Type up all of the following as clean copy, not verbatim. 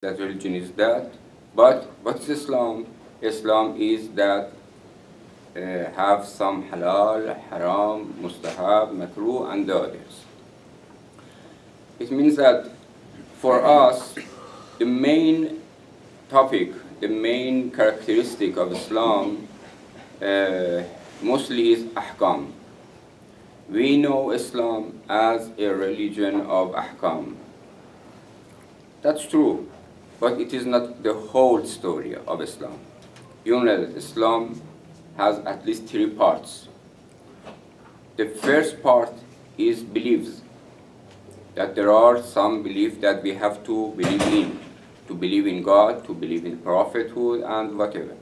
that religion is that. But what is Islam? Islam is that have some halal, haram, mustahab, makruh, and the others. It means that for us, the main topic, the main characteristic of Islam mostly is ahkam. We know Islam as a religion of ahkam. That's true, but it is not the whole story of Islam. You know that Islam has at least three parts. The first part is beliefs, that there are some beliefs that we have to believe in God, to believe in prophethood, and whatever.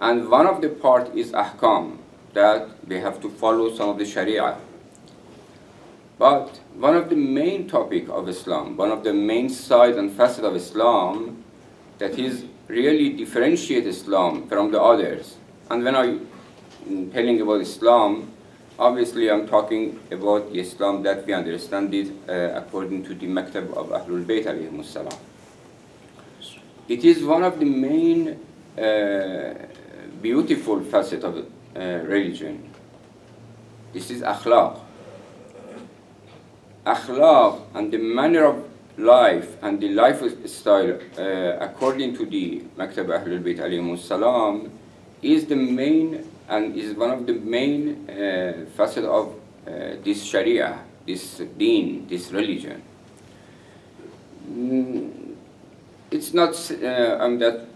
And one of the part is ahkam, that we have to follow some of the sharia. But one of the main topic of Islam, one of the main side and facet of Islam that is really differentiate Islam from the others. And when I'm telling about Islam, obviously I'm talking about the Islam that we understand it according to the Maktab of Ahlul Bayt alayhimus salam. It is one of the main beautiful facet of religion. This is akhlaq. Akhlaq and the manner of life and the lifestyle according to the Maktab Ahlul Bayt alayhimus salam is the main and is one of the main facets of this sharia, this deen, this religion. It's not that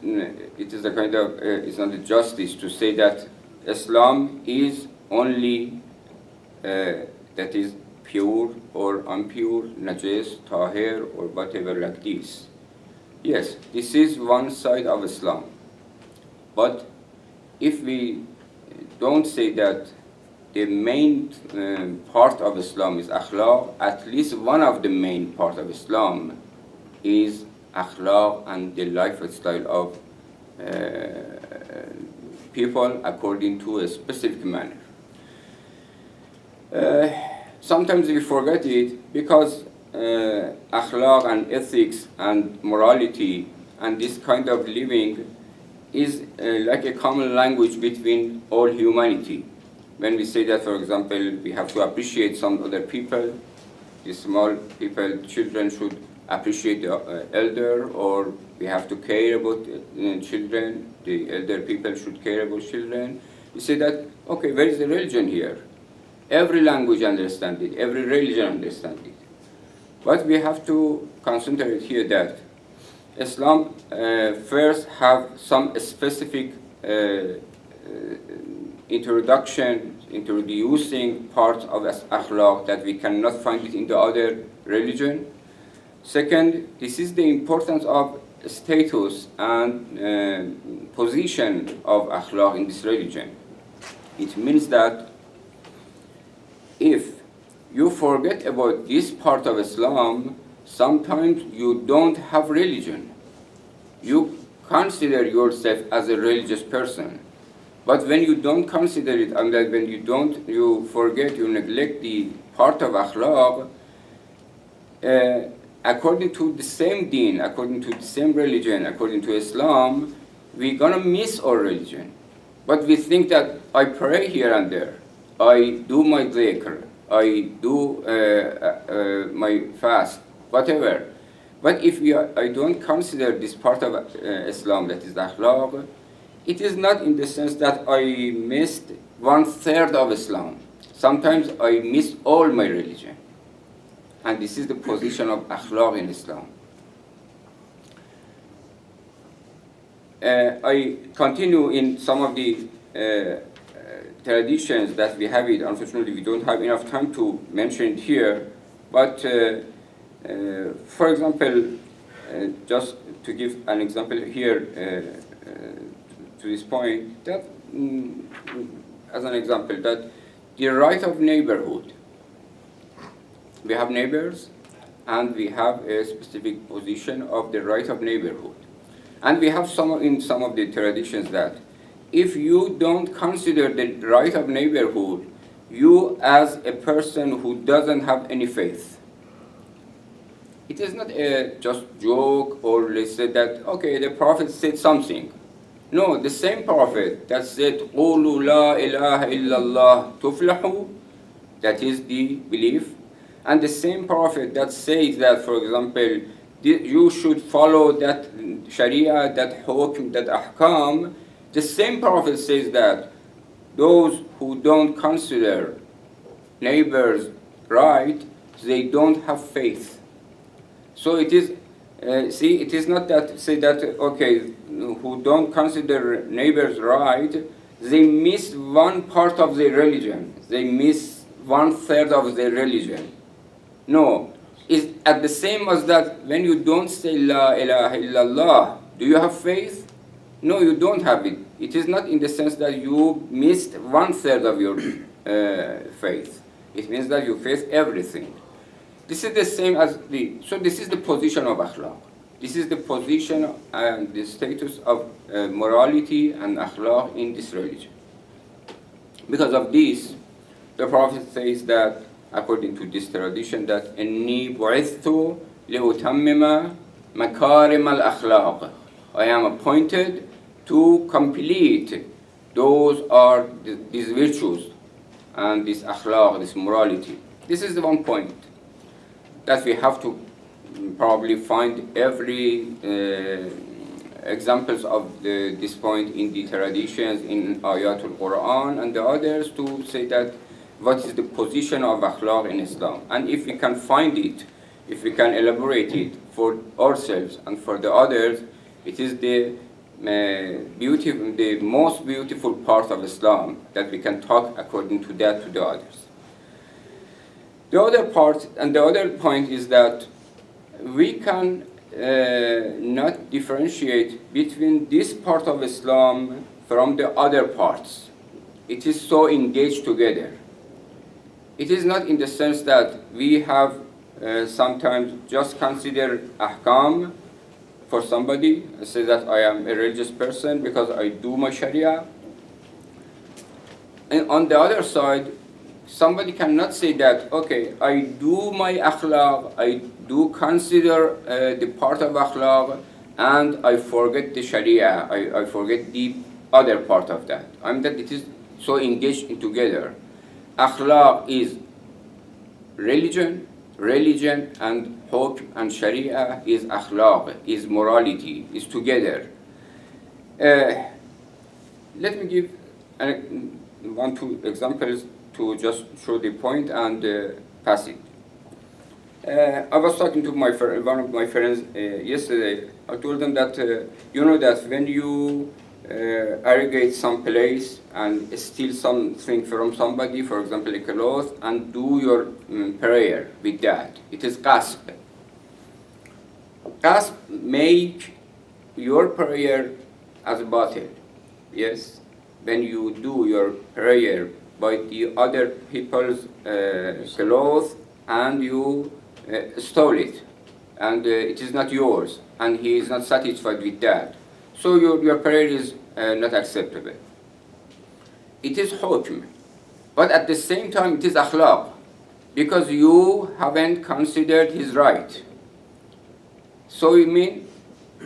it is a kind of it's not a justice to say that Islam is only that is pure or impure, najis, tahir, or whatever like this. Yes, this is one side of Islam. But if we don't say that the main part of Islam is akhlaq, at least one of the main part of Islam is akhlaq and the lifestyle of people according to a specific manner. Sometimes we forget it because akhlaq and ethics and morality and this kind of living is like a common language between all humanity. When we say that, for example, we have to appreciate some other people, the small people, children should appreciate the elder, or we have to care about children, the elder people should care about children. We say that, okay, where is the religion here? Every language understands it, every religion understands it. But we have to concentrate here that Islam first have some specific introducing parts of akhlaq that we cannot find it in the other religion. Second, this is the importance of status and position of akhlaq in this religion. It means that if you forget about this part of Islam, sometimes you don't have religion. You consider yourself as a religious person. But when you don't consider it, and when you forget, you neglect the part of akhlaq, according to the same deen, according to the same religion, according to Islam, we're gonna miss our religion. But we think that I pray here and there, I do my dhikr, I do my fast, whatever. But if I don't consider this part of Islam, that is the akhlaq, it is not in the sense that I missed 1/3 of Islam. Sometimes I miss all my religion. And this is the position of akhlaq in Islam. I continue in some of the traditions that we have it. Unfortunately, we don't have enough time to mention it here. But for example, just to give an example here to this point, that as an example, that the right of neighborhood. We have neighbors, and we have a specific position of the right of neighborhood. And we have in some of the traditions that if you don't consider the right of neighborhood, you as a person who doesn't have any faith, It is not a just joke, or let's say that, okay, the Prophet said something. No, the same Prophet that said, قُولُوا لَا إِلَهَ إِلَّا اللَّهُ تُفْلَحُوا, that is the belief. And the same Prophet that says that, for example, you should follow that Sharia, that hukm, that ahkam. The same Prophet says that those who don't consider neighbors right, they don't have faith. So it is, see, it is not that say that, okay, who don't consider neighbors right, they miss one part of their religion. They miss 1/3 of their religion. No, it's at the same as that when you don't say La ilaha illallah, do you have faith? No, you don't have it. It is not in the sense that you missed 1/3 of your faith. It means that you face everything. This is the same as so this is the position of akhlaq. This is the position and the status of morality and akhlaq in this religion. Because of this, the Prophet says that, according to this tradition, that إِنِّي بُعِثْتُ لِأُتَمِّمَ مَكَارِمَ الْأَخْلَاقِ. I am appointed to complete these virtues and this akhlaq, this morality. This is the one point that we have to probably find every examples of this point in the traditions, in Ayatul Quran and the others, to say that what is the position of akhlaq in Islam. And if we can find it, if we can elaborate it for ourselves and for the others, it is the most beautiful part of Islam, that we can talk according to that to the others. The other part and the other point is that we can not differentiate between this part of Islam from the other parts. It is so engaged together. It is not in the sense that we have sometimes just consider ahkam for somebody, say that I am a religious person because I do my Sharia. And on the other side, somebody cannot say that, okay, I do my akhlaq, I do consider the part of akhlaq, and I forget the Sharia, I forget the other part of that. I mean that it is so engaged in together. Akhlaq is religion, and hukm and Sharia is akhlaq, is morality, is together. Let me give one, two examples to just show the point and pass it. I was talking to one of my friends yesterday. I told them that, you know that when you arrogate some place and steal something from somebody, for example a cloth, and do your prayer with that, it is qasb. Qasb make your prayer as batil. Yes, when you do your prayer by the other people's clothes and you stole it, and it is not yours, and he is not satisfied with that, so your prayer is not acceptable. It is hukm, but at the same time it is akhlaq, because you haven't considered his right. So you mean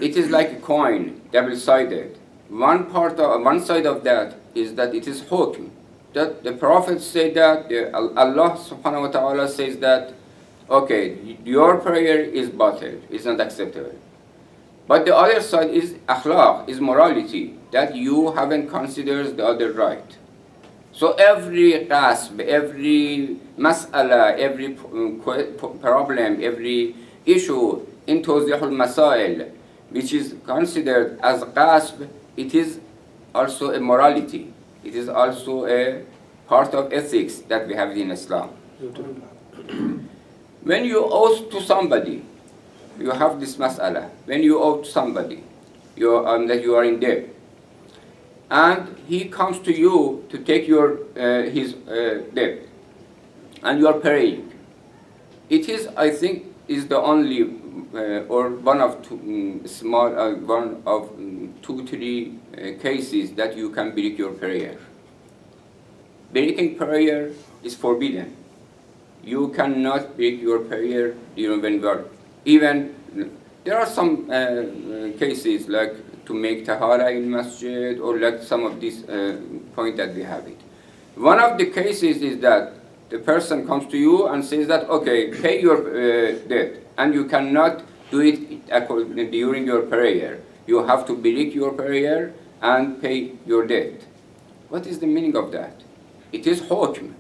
it is like a coin, double-sided. One side of that is that it is hukm, that the Prophet said that, Allah subhanahu wa ta'ala says that, okay, your prayer is batil, is not acceptable. But the other side is akhlaq, is morality, that you haven't considered the other right. So every qasb, every mas'ala, every problem, every issue in Tawzihul Masail, which is considered as qasb, it is also a morality. It is also a part of ethics that we have in Islam. When you owe to somebody, you have this mas'ala. When you owe to somebody, that you are in debt, and he comes to you to take his debt, and you are paying, it is, I think, is the only or one of two, three cases that you can break your prayer. Breaking prayer is forbidden. You cannot break your prayer when you are Even there are some cases like to make tahara in masjid, or like some of these point that we have it. One of the cases is that the person comes to you and says that, okay, pay your debt, and you cannot do it during your prayer. You have to break your prayer and pay your debt. What is the meaning of that? It is hukm,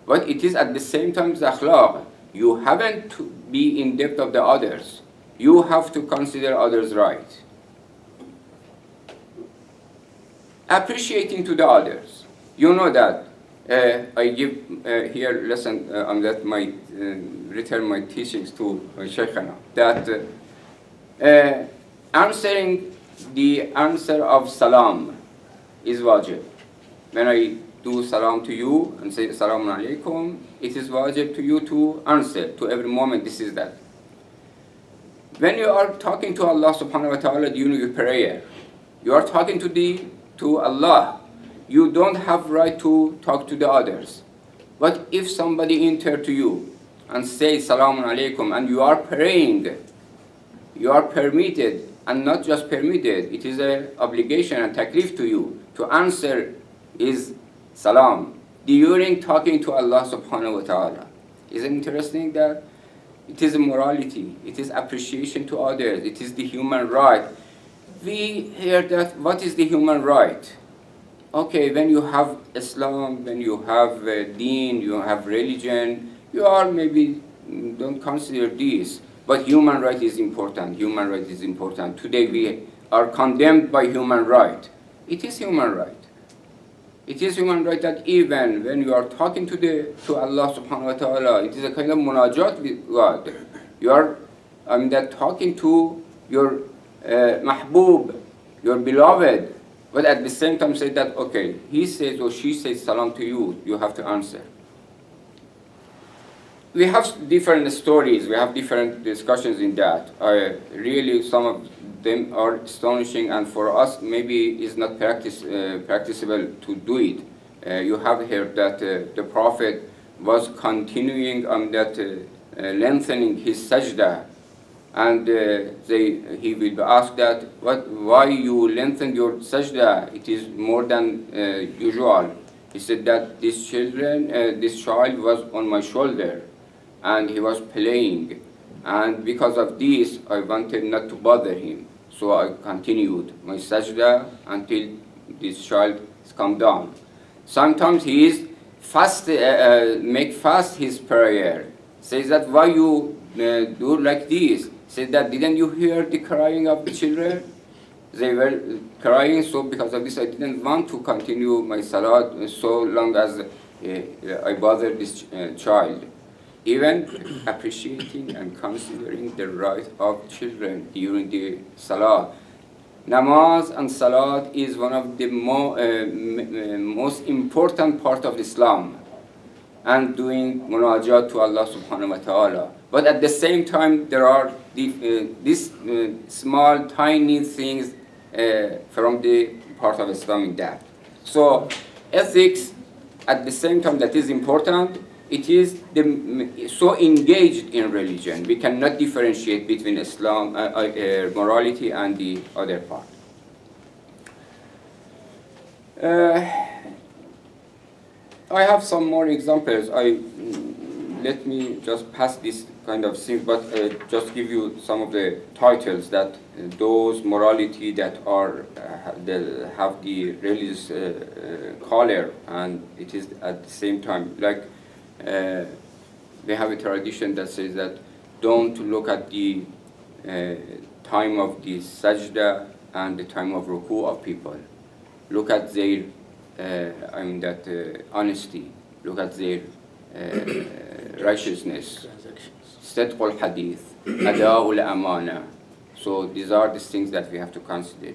but it is at the same time the akhlaq. You haven't to be in debt of the others. You have to consider others' right. Appreciating to the others. You know that I give here lesson on that my return my teachings to Shaykhana, that answering the answer of salam is wajib. When I do salam to you and say assalamu alaikum, it is wajib to you to answer to every moment. This is that. When you are talking to Allah subhanahu wa ta'ala during your prayer, you are talking to Allah. You don't have right to talk to the others. But if somebody enter to you and say salamun alaikum and you are praying, you are permitted, and not just permitted, it is an obligation and taklif to you to answer is salam during talking to Allah subhanahu wa ta'ala. Isn't it interesting that it is a morality, it is appreciation to others, it is the human right. We hear that, what is the human right? Okay, when you have Islam, when you have deen, you have religion, you are maybe don't consider this, but human right is important. Human right is important. Today we are condemned by human right. It is human right. It is human right that even when you are talking to Allah subhanahu wa ta'ala, it is a kind of munajat with God. You are, that talking to your mahbub, your beloved, but at the same time say that, okay, he says or she says salam to you, you have to answer. We have different stories, we have different discussions in that. Really, some of them are astonishing, and for us, maybe it's not practicable to do it. You have heard that the Prophet was continuing on that, lengthening his sajda, and he will be asked that, why you lengthen your sajda? It is more than usual. He said that this child was on my shoulder, and he was playing, and because of this, I wanted not to bother him. So I continued my sajda until this child has come down. Sometimes he is make fast his prayer. Says that, why you do like this? Said that, didn't you hear the crying of the children? They were crying, so because of this I didn't want to continue my salat so long as I bothered this child. Even appreciating and considering the right of children during the salah. Namaz and salat is one of the most important part of Islam, and doing munajat to Allah subhanahu wa ta'ala. But at the same time, there are these small, tiny things from the part of Islam in that. So ethics, at the same time that is important, it is so engaged in religion. We cannot differentiate between Islam, morality, and the other part. I have some more examples. Let me just pass this kind of thing, but just give you some of the titles that those morality that are that have the religious color, and it is at the same time like they have a tradition that says that don't look at the time of the sajda and the time of ruku of people. Look at their honesty. Look at their righteousness. Sidq al-hadith, ada'u al-amana. So these are the things that we have to consider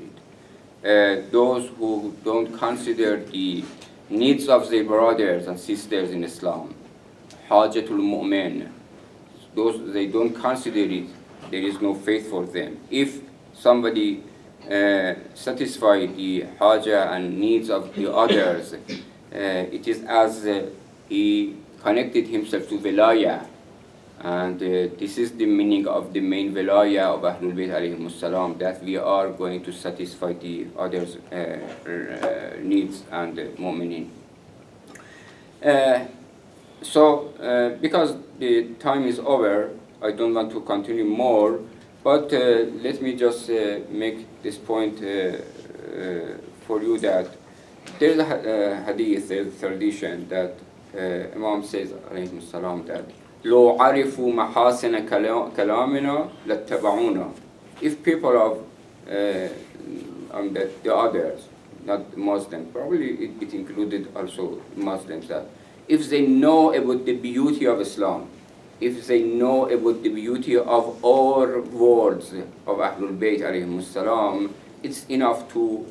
it. Those who don't consider the needs of their brothers and sisters in Islam, hajatul mu'min, those they don't consider it, there is no faith for them. If somebody satisfy the haja and needs of the others, it is as he connected himself to wilaya, And this is the meaning of the main wilaya of Ahlul Bayt alayhim salam, that we are going to satisfy the others' needs and mu'minin. Because the time is over, I don't want to continue more, but let me just make this point for you, that there's a hadith, there's a tradition that Imam says alayhi salam that لو عرفوا محاسن كلامنا لاتبعونا. If people of the others, not Muslims, probably it included also Muslims, that if they know about the beauty of Islam, if they know about the beauty of all words of Ahlul Bayt alayhim salam, it's enough to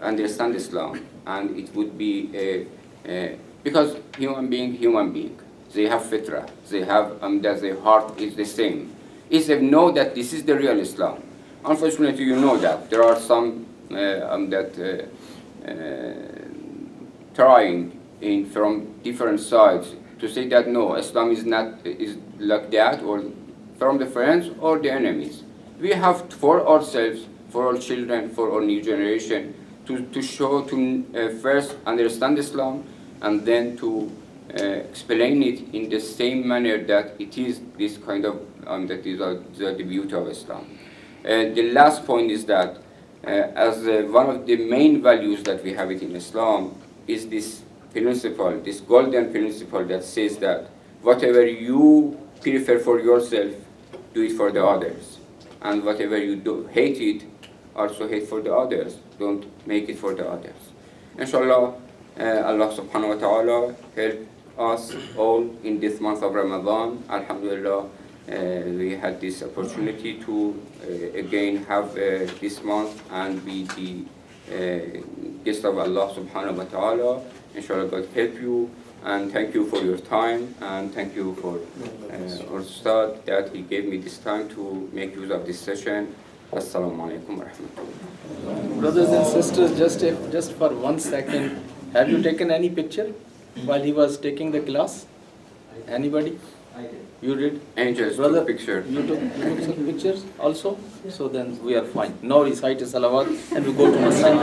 understand Islam, and it would be because human being, they have fitra, they have that their heart is the same. If they know that this is the real Islam, unfortunately, you know that there are some trying from different sides to say that no, Islam is like that, or from the friends or the enemies. We have for ourselves, for our children, for our new generation, to show, to first understand Islam, and then to explain it in the same manner that it is this kind of, that is the beauty of Islam. The last point is that as one of the main values that we have it in Islam is this principle, this golden principle that says that whatever you prefer for yourself, do it for the others. And whatever you hate it, also hate for the others. Don't make it for the others. Inshallah, Allah subhanahu wa ta'ala help us all in this month of Ramadan. Alhamdulillah, we had this opportunity to again have this month and be the guest of Allah subhanahu wa ta'ala. Inshallah, God help you, and thank you for your time, and thank you for our Ustad that he gave me this time to make use of this session. Assalamu alaikum wa rahmatullah. Brothers and sisters, just for 1 second, have you taken any picture while he was taking the class? Anybody? I did. You did? Angels Brother, took picture. You took some pictures also? So then we are fine. Now recite a salawat and we go to Masjid.